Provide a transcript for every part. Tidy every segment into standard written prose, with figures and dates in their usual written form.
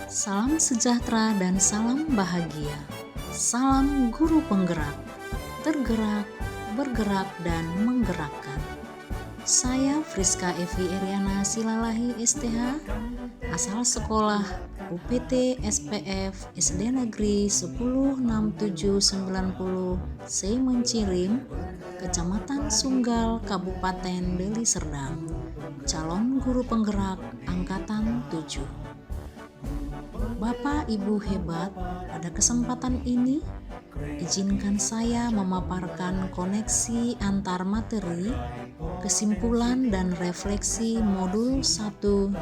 Salam sejahtera dan salam bahagia. Salam guru penggerak, tergerak, bergerak, dan menggerakkan. Saya Friska Evi Eriana Silalahi STH, asal sekolah UPT SPF SD Negeri 106790 Semencirim, Kecamatan Sunggal, Kabupaten Deli Serdang, calon guru penggerak Angkatan 7. Bapak Ibu hebat, pada kesempatan ini izinkan saya memaparkan koneksi antar materi, kesimpulan dan refleksi modul 1.1.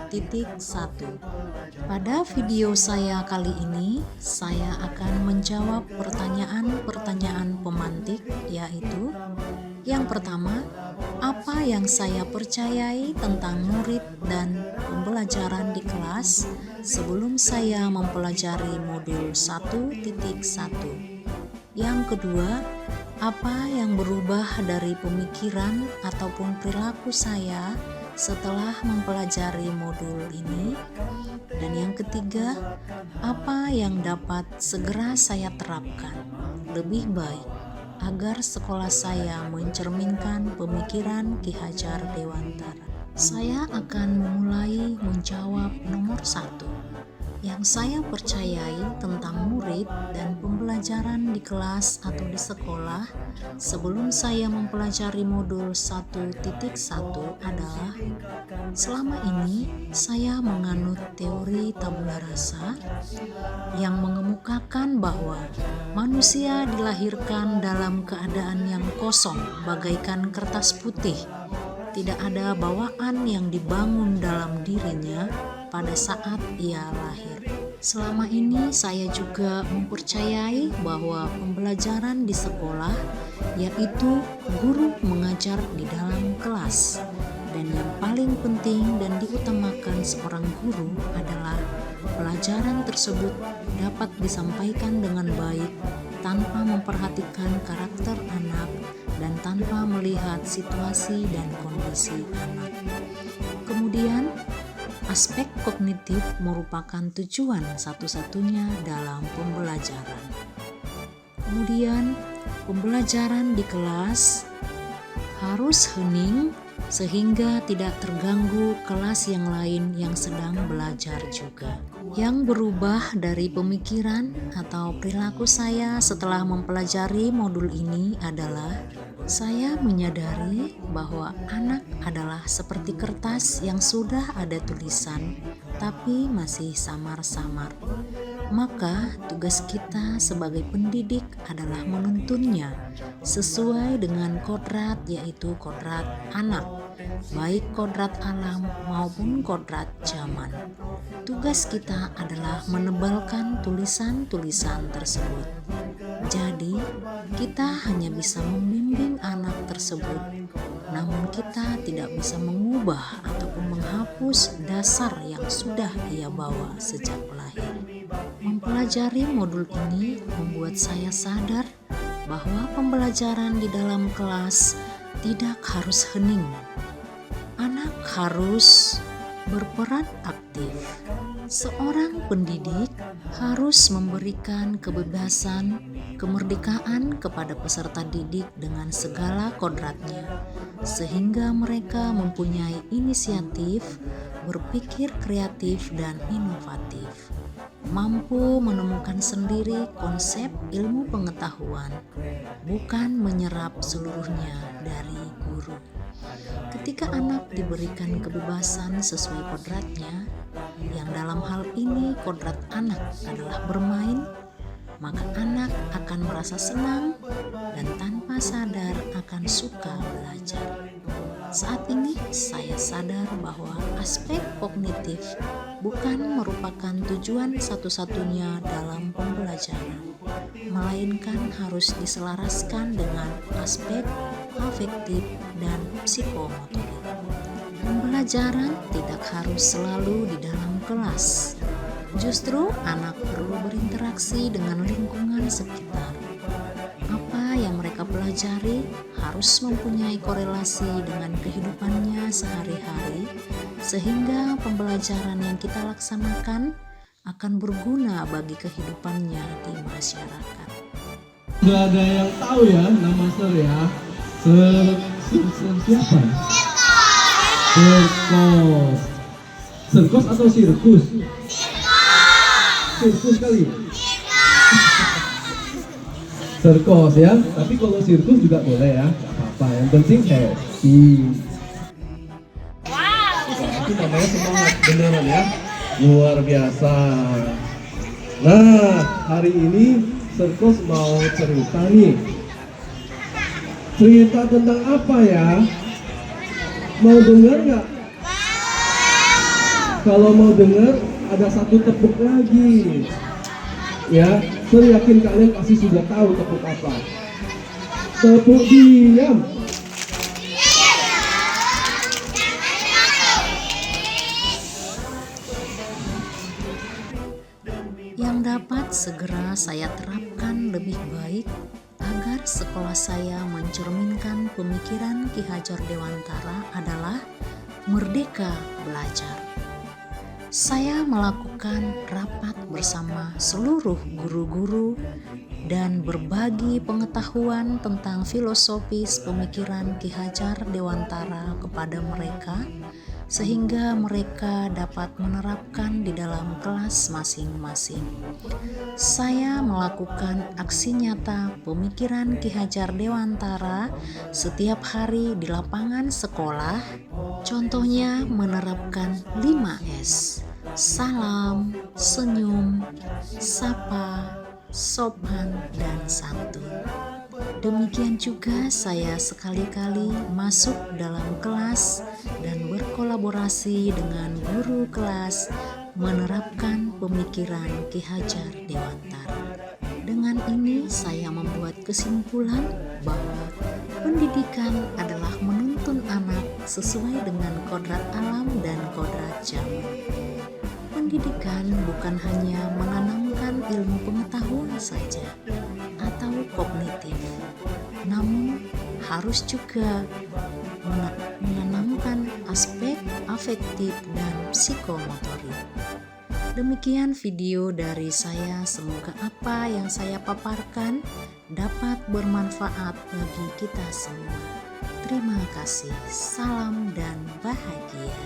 Pada video saya kali ini, saya akan menjawab pertanyaan-pertanyaan pemantik, yaitu yang pertama, apa yang saya percayai tentang murid dan pembelajaran di kelas sebelum saya mempelajari modul 1.1. Yang kedua, apa yang berubah dari pemikiran ataupun perilaku saya setelah mempelajari modul ini. Dan yang ketiga, apa yang dapat segera saya terapkan lebih baik agar sekolah saya mencerminkan pemikiran Ki Hajar Dewantara. Saya akan memulai menjawab nomor 1. Yang saya percayai tentang murid dan pembelajaran di kelas atau di sekolah sebelum saya mempelajari modul 1.1 adalah selama ini saya menganut teori tabula rasa yang mengemukakan bahwa manusia dilahirkan dalam keadaan yang kosong bagaikan kertas putih. Tidak ada bawaan yang dibangun dalam dirinya pada saat ia lahir. Selama ini saya juga mempercayai bahwa pembelajaran di sekolah yaitu guru mengajar di dalam kelas. Dan yang paling penting dan diutamakan seorang guru adalah pelajaran tersebut dapat disampaikan dengan baik tanpa memperhatikan karakter anak dan tanpa melihat situasi dan kondisi anak. Kemudian, aspek kognitif merupakan tujuan satu-satunya dalam pembelajaran. Kemudian, pembelajaran di kelas harus hening sehingga tidak terganggu kelas yang lain yang sedang belajar juga. Yang berubah dari pemikiran atau perilaku saya setelah mempelajari modul ini adalah saya menyadari bahwa anak adalah seperti kertas yang sudah ada tulisan tapi masih samar-samar. Maka tugas kita sebagai pendidik adalah menuntunnya sesuai dengan kodrat, yaitu kodrat anak, baik kodrat alam maupun kodrat zaman. Tugas kita adalah menebalkan tulisan-tulisan tersebut. Jadi, kita hanya bisa membimbing anak tersebut, namun kita tidak bisa mengubah ataupun menghapus dasar yang sudah ia bawa sejak lahir. Mempelajari modul ini membuat saya sadar bahwa pembelajaran di dalam kelas tidak harus hening. Anak harus berperan aktif. Seorang pendidik harus memberikan kebebasan, kemerdekaan kepada peserta didik dengan segala kodratnya, sehingga mereka mempunyai inisiatif, berpikir kreatif dan inovatif, mampu menemukan sendiri konsep ilmu pengetahuan, bukan menyerap seluruhnya dari guru. Ketika anak diberikan kebebasan sesuai kodratnya, yang dalam hal ini kodrat anak adalah bermain, maka anak akan merasa senang dan tanpa sadar akan suka belajar. Saat ini saya sadar bahwa aspek kognitif bukan merupakan tujuan satu-satunya dalam pembelajaran, melainkan harus diselaraskan dengan aspek afektif dan psikomotorik. Pembelajaran tidak harus selalu di dalam kelas. Justru anak perlu berinteraksi dengan lingkungan sekitar. Apa yang mereka pelajari harus mempunyai korelasi dengan kehidupannya sehari-hari, sehingga pembelajaran yang kita laksanakan akan berguna bagi kehidupannya di masyarakat. Sudah ada yang tahu ya nama Sir ya? Siapa? Sirkos. Sirkos atau sirkus? Sirkus kali. Sirkos ya. Tapi kalau sirkus juga boleh ya, nggak apa-apa. Yang penting happy. Wow. Itu namanya semangat beneran ya. Luar biasa. Nah, hari ini Sirkos mau cerita nih. Cerita tentang apa ya? Mau dengar nggak? Kalau mau dengar, ada satu tepuk lagi. Ya, saya yakin kalian pasti sudah tahu tepuk apa. Tepuk diam. Yang dapat segera saya terapkan lebih baik agar sekolah saya mencerminkan pemikiran Ki Hajar Dewantara adalah merdeka belajar. Saya melakukan rapat bersama seluruh guru-guru dan berbagi pengetahuan tentang filosofis pemikiran Ki Hajar Dewantara kepada mereka, sehingga mereka dapat menerapkan di dalam kelas masing-masing. Saya melakukan aksi nyata pemikiran Ki Hajar Dewantara setiap hari di lapangan sekolah. Contohnya menerapkan 5S: salam, senyum, sapa, sopan, dan santun. Demikian juga saya sekali-kali masuk dalam kelas dan berkolaborasi dengan guru kelas menerapkan pemikiran Ki Hajar Dewantara. Dengan ini saya membuat kesimpulan bahwa pendidikan adalah menuntun anak sesuai dengan kodrat alam dan kodrat zaman. Pendidikan bukan hanya menanamkan ilmu pengetahuan saja atau kognitif, namun harus juga menanamkan aspek afektif dan psikomotorik. Demikian video dari saya, semoga apa yang saya paparkan dapat bermanfaat bagi kita semua. Terima kasih, salam dan bahagia.